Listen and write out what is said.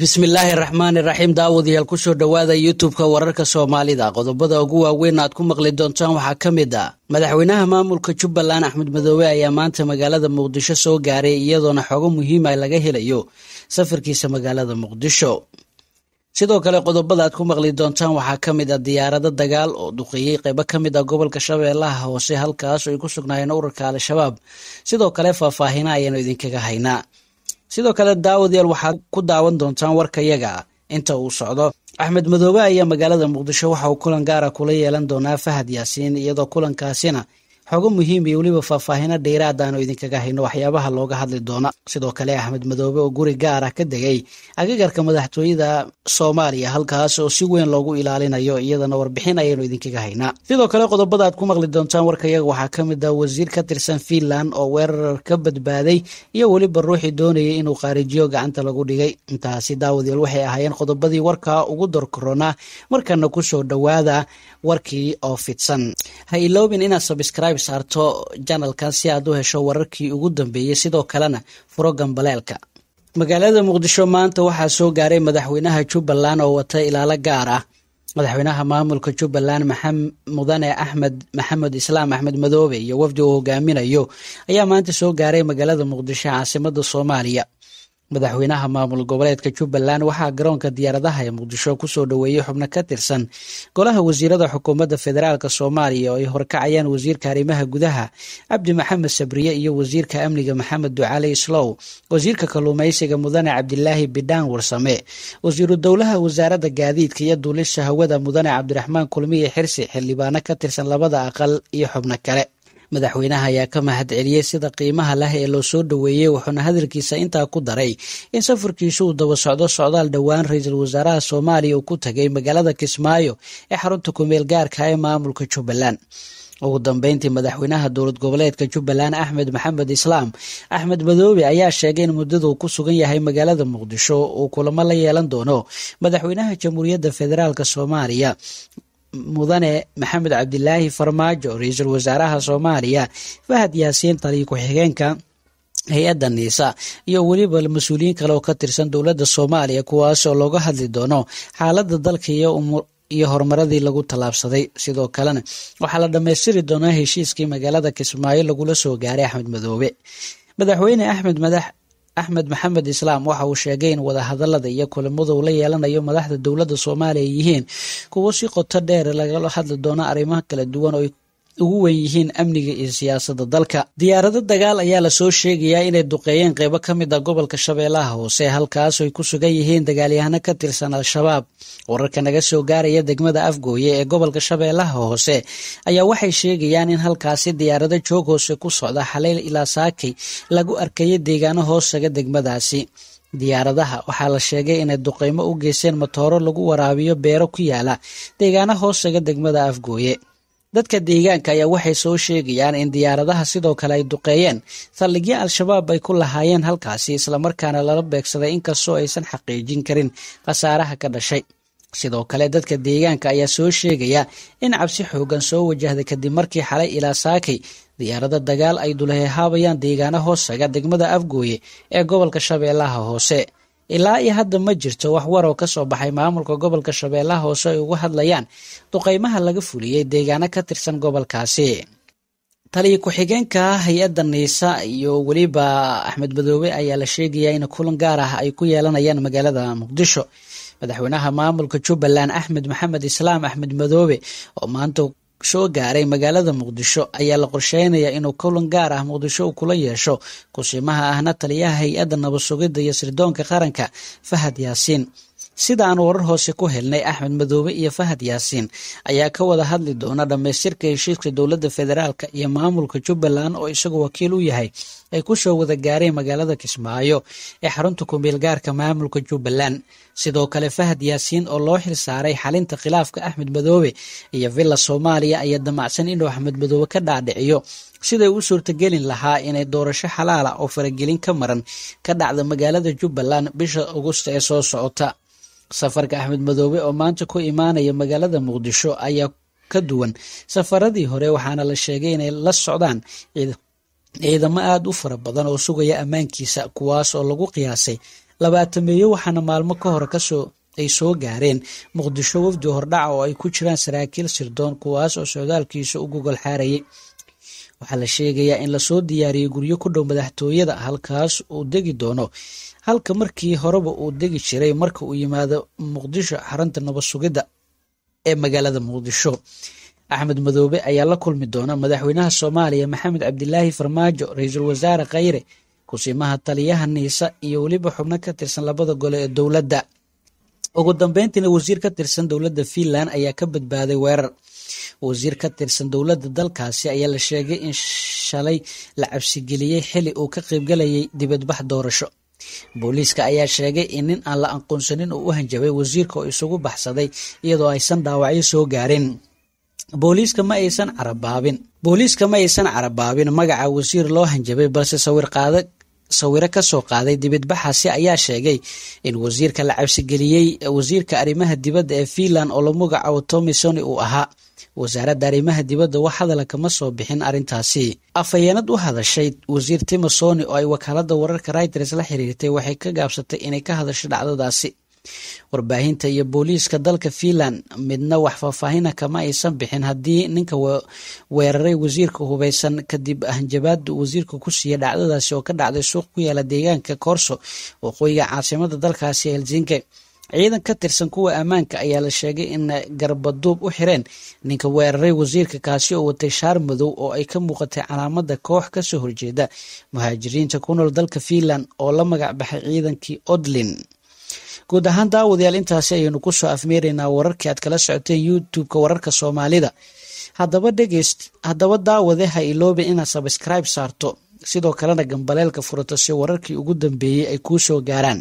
bismillaahi raxmaani raxiim daawadayaal kusoo dhowaada youtube-ka wararka soomaalida qodobada ugu waaweyn aad ku maqli doontaan waxaa ka mid ah madaxweynaha maamulka jubbaland axmed madoobe ayaa maanta magaalada muqdisho soo gaaray iyadoona xogo muhiima laga helayo safarkiisa magaalada muqdisho sidoo kale qodobada aad ku maqli doontaan waxaa ka mid ah diyaarado dagaal oo duqeeyey qaybo ka mid ah gobolka shabeellaha hoose halkaas ay ku sugnaayeen ururka al-shabaab sidoo kale faahfaahina ayaanu idinkaga haynaa sidoo kale daawadayaal waxaad ku daawan doontaan warkayaga inta uu socdo axmed madoobe ayaa magaalada muqdisho waxa uu kulan gaara kula yeelan doonaa fahad yaasiin iyadoo kulankaasina xogo muhiim iyo weliba faahfaahino dheeraad aanu idinkaga hayno waxyaabaha looga hadli doona sidoo kale axmed madoobe oo guri gaar ah ka degay agagarka madaxtooyada soomaaliya halkaas oo si weyn loogu ilaalinayo iyadana warbixin ayaynu idinkaga haynaa sidoo kale qodobada aad ku maqli doontaan warkayaga waxaa ka mid ah wasiir ka tirsan Finland oo weerar ka badbaaday iyo weliba ruuxii doonayay inuu qaarijiyo gacanta lagu dhigay intaasi daawadayaal waxay ahaayeen qodobadii warka ugu dorkorona markana kusoo dhowaada warkii oo fidsan ha iloobin inaad subscribe saarto channelkan si aad u hesho wararkii ugu dambeeyay sidoo kalena furo gambaleelka magaalada muqdisho maanta waxaa soo gaaray madaxweynaha Jubbaland oo wata ilaalo gaar ah madaxweynaha maamulka Jubbaland mudane Maxamed Islaam Axmed Madoobe iyo wafdi uu hogaaminayo ayaa maanta soo gaaray magaalada muqdisho caasimada Soomaaliya madaxweynaha maamul goboleedka Jubbaland waxaa garoonka diyaaradaha ee muqdisho kusoo dhaweeyay xubno ka tirsan golaha wasiirada xukuumadda federaalka Soomaaliya oo ay horkacayaan wasiirka arrimaha gudaha Cabdi Maxamed Sabriye iyo wasiirka amniga Maxamed Ducaale Islow wasiirka kalluumaysiga mudane Cabdilaahi Bidhaan Warsame wasiiru dowlaha wasaaradda gaadiidka iyo duulista hawada mudane Cabdiraxmaan Kulmiye Xirsi xildhibaano ka tirsan labada aqal iyo xubno kale madaxweynaha ayaa ka mahadceliyey sida qiimaha leh ee loo soo dhaweeyey wuxuuna hadalkiisa intaa ku daray in safarkiisu uu daba socdo socdaal dhowaan ra-iisul wasaaraha Soomaaliya uu ku tagay magaalada Kismaayo ee xarunta ku-meel gaarka ee maamulka Jubbaland ugu dambeyntii madaxweynaha dowlad goboleedka Jubbaland Axmed Maxamed Islaam Axmed Madoobe ayaa sheegay in muddada uu ku sugan yahay magaalada Muqdisho uu kulamo la yeelan doono madaxweynaha Jamhuuriyadda Federaalka Soomaaliya mudane Maxamed Cabdilaahi Farmaajo ra-iisul wasaaraha Soomaaliya Fahad Yaasiin taliye ku-xigeenka hay-adda NISA iyo weliba mas-uuliyiin kale oo ka tirsan dowladda Soomaaliya kuwaas oo looga hadli doono xaaladda dalka iyo horumaradii lagu tallaabsaday sidoo kalena waxaa la dhammaystiri doonaa heshiiskii magaalada Kismaayo lagula soo gaaray Axmed Madoobe madaxweyne Axmed Maxamed Islaam waxa uu sheegay in wadahadalada iyo kulamada uu la yeelanayo madaxda dowladda Soomaaliya yihiin kuwo si qoto dheer lagala hadli doono arrimaha kala duwan oo ugu weyn yihiin amniga iyo siyaasadda dalka diyaarado dagaal ayaa la soo sheegayaa inay duqeeyeen qaybo ka mid ah gobolka Shabeellaha Hoose halkaas oo ay ku sugan yihiin dagaalyahano ka tirsan al-shabaab wararka naga soo gaaraya degmada Afgooye ee gobolka Shabeellaha Hoose ayaa waxay sheegayaan in halkaasi diyaarado joog hoose ku socda xalay ilaa saakay lagu arkayay deegaano hoosaga degmadaasi diyaaradaha waxaa la sheegay inay duqeymo u geysteen matooro lagu waraabiyo beero ku yaala deegaano hoosaga degmada Afgooye dadka deegaanka ayaa waxay soo sheegayaan in diyaaradaha sidoo kale ay duqeeyeen saldhigyo al-shabaab ay ku lahaayeen halkaasi islamarkaana lala beegsaday inkastoo aysan xaqiijin karin khasaaraha ka dhashay sidoo kale dadka deegaanka ayaa soo sheegaya in cabsi xoogan soo wajahday kadib markii xalay ilaa saakay diyaarado dagaal ay dulhehaabayaan deegaano hoosaga degmada Afgooye ee gobolka Shabeellaha Hoose ilaa iyo hadda ma jirto wax war oo ka soo baxay maamulka gobolka Shabeellaha Hoose ay uga hadlayaan duqeymaha laga fuliyey deegaano ka tirsan gobolkaasi taliye ku-xigeenka hay-adda NISA iyo weliba Axmed Madoobe ayaa la sheegayaa in kulan gaar ah ay ku yeelanayaan magaalada Muqdisho madaxweynaha maamulka Jubbaland Axmed Maxamed Islaam Axmed Madoobe oo maanta soo gaaray magaalada Muqdisho ayaa la qorsheynayaa inuu kulan gaar ah Muqdisho kula yeesho kusimaha ahna taliyaha hay-adda nabad sugidda iyo sirdoonka qaranka Fahad Yaasiin sida aan warar hoose ku helnay Axmed Madoobe iyo Fahad Yaasiin ayaa ka wada hadli doona dhamaystirka heshiiska dowladda federaalka iyo maamulka Jubbaland oo isagu wakiil u yahay ay ku soo wada gaareen magaalada Kismaayo ee xarunta ku-meel gaarka maamulka Jubbaland sidoo kale Fahad Yaasiin oo loo xil saaray xalinta khilaafka Axmed Madoobe iyo Villa Soomaaliya ayaa damacsan inuu Axmed Madoobe ka dhaadhiciyo siday u suurtagelin lahaa inay doorasho xalaal ah oo faragelin ka maran ka dhacda magaalada Jubbaland bisha Agosto ee soo socota safarka Axmed Madoobe oo maanta ku imaanaya magaalada Muqdisho ayaa ka duwan safaradii hore waxaana la sheegay inay la socdaan ciidamo aad u fara badan oo sugaya ammaankiisa kuwaas oo lagu qiyaasay labaatameeyo waxaana maalmo ka hor ay soo gaareen muqdisho wafdi hordhaca oo ay ku jiraan saraakiil sirdoon kuwaas oo socdaalkiisa u gogol xaarayay. waxaa la sheegayaa in lasoo diyaariyey guryo ku dhow madaxtooyada halkaas uu degi doono, halka markii horeba uu degi jiray marka uu yimaado muqdisho xarunta nabad sugidda ee magaalada muqdisho. axmed madoobe ayaa la kulmi doona madaxweynaha soomaaliya maxamed cabdilaahi farmaajo, ra-iisul wasaare khayre, kusimaha taliyaha niisa iyo weliba xubno ka tirsan labada gole ee dowladda. ugu dambeyntiina wasiir ka tirsan dowladda Finland ayaa ka badbaaday weerar. wasiir ka tirsan dowladda dalkaasi ayaa la sheegay in shalay la cabsigeliyey xili uu ka qaybgalayay dibadbax doorasho. booliiska ayaa sheegay in nin aan la aqoonsanin uu u hanjabay wasiirka oo isugu baxsaday iyadoo aysan dhaawacyo soo gaarin. booliiska ma aysan carabaabin magaca wasiir loo hanjabay, balse sawiro ka soo qaaday dibadbaxaasi ayaa sheegay in wasiirka la cabsigeliyey wasiirka arrimaha dibadda ee Finland oo la magacaabo Tommy Soni uu ahaa. wasaaradda arrimaha dibadda wax hadala kama soo bixin arrintaasi. afhayeenad u hadashay wasiir Timo Soni oo ay wakaaladda wararka Reuters la xiriirtay waxay ka gaabsatay inay ka hadasho dhacdadaasi. warbaahinta iyo booliiska dalka Finland midna wax faahfaahina kama aysan bixin haddii ninka weeraray wasiirka hubeysan kadib hanjabaad wasiirka ku siiyay dhacdadaasi oo ka dhacday suuq ku yaala deegaanka Korso waqooyiga caasimadda dalkaasi Helsinki. ciidan ka tirsan kuwa ammaanka ayaa la sheegay in garbaduub u xireen ninka weeraray wasiirka kaasi oo watay shaar madow oo ay ka muuqatay calaamada koox ka soo horjeeda muhaajiriinta ku nool dalka Finland oo la magac baxay ciidankii Odlin. guud ahaan daawadayaal intaasi ayaynu ku soo afmeeraynaa wararkii aad kala socoteen YouTube-ka wararka Soomaalida. haddaba daawade ha iloobin inaad subscribe saarto, sidoo kalena gambaleelka furato si wararkii ugu dambeeyey ay kuu soo gaaraan.